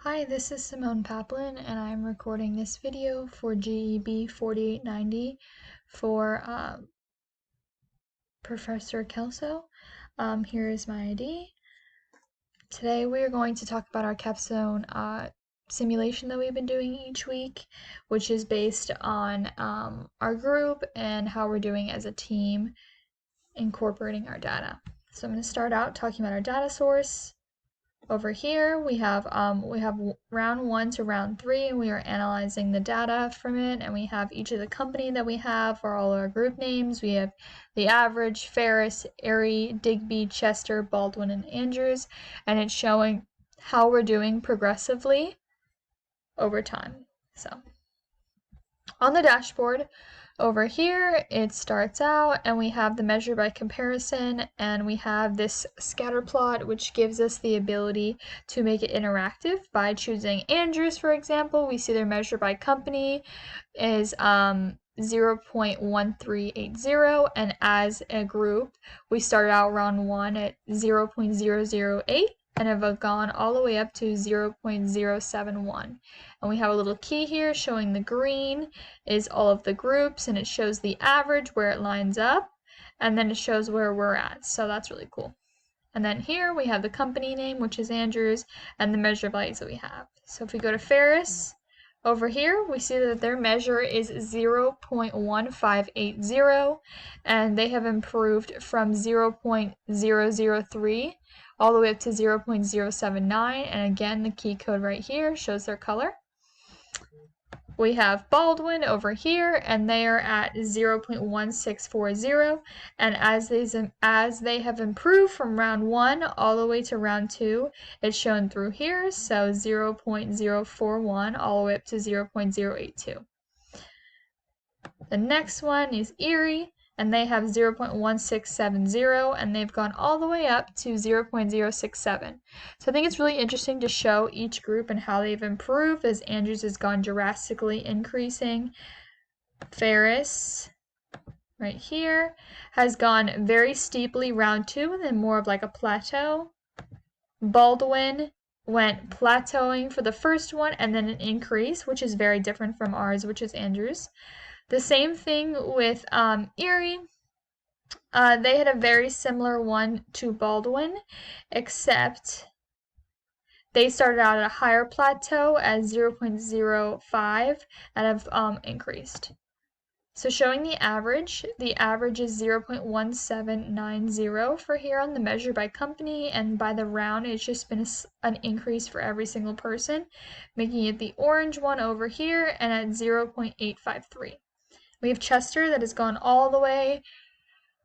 Hi, this is Simone Paplin, and I'm recording this video for GEB 4890 for Professor Kelso. Here is my ID. Today we are going to talk about our capstone simulation that we've been doing each week, which is based on our group and how we're doing as a team incorporating our data. So I'm going to start out talking about our data source. Over here we have round 1 to round 3, and we are analyzing the data from it, and we have each of the company that we have for all our group names. We have the average, Ferris, Erie, Digby, Chester, Baldwin, and Andrews, and it's showing how we're doing progressively over time. So on the dashboard over here, it starts out and we have the measure by comparison, and we have this scatter plot, which gives us the ability to make it interactive by choosing Andrews, for example. We see their measure by company is 0.1380, and as a group, we started out round 1 at 0.008 and have gone all the way up to 0.071. And we have a little key here showing the green is all of the groups, and it shows the average where it lines up, and then it shows where we're at. So that's really cool. And then here we have the company name, which is Andrews, and the measure values that we have. So if we go to Ferris, over here we see that their measure is 0.1580, and they have improved from 0.003 all the way up to 0.079, and again the key code right here shows their color. We have Baldwin over here, and they are at 0.1640, and as they have improved from round 1 all the way to round 2, it's shown through here, so 0.041 all the way up to 0.082. The next one is Erie, and they have 0.1670, and they've gone all the way up to 0.067. So I think it's really interesting to show each group and how they've improved, as Andrews has gone drastically increasing. Ferris, right here, has gone very steeply round 2 and then more of like a plateau. Baldwin went plateauing for the first one and then an increase, which is very different from ours, which is Andrews. The same thing with Erie. They had a very similar one to Baldwin, except they started out at a higher plateau at 0.05 and have increased. So showing the average is 0.1790 for here on the measure by company, and by the round it's just been an increase for every single person, making it the orange one over here and at 0.853. We have Chester that has gone all the way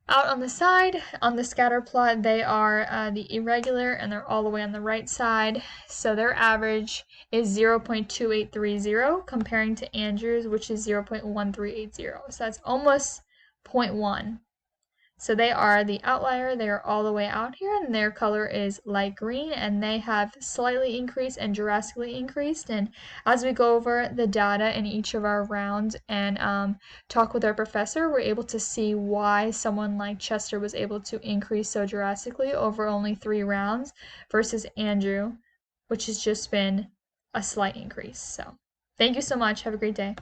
out on the side. On the scatter plot, they are the irregular, and they're all the way on the right side. So their average is 0.2830 comparing to Andrews, which is 0.1380. So that's almost 0.1. So they are the outlier. They are all the way out here, and their color is light green, and they have slightly increased and drastically increased. And as we go over the data in each of our rounds and talk with our professor, we're able to see why someone like Chester was able to increase so drastically over only 3 rounds versus Andrew, which has just been a slight increase. So thank you so much. Have a great day.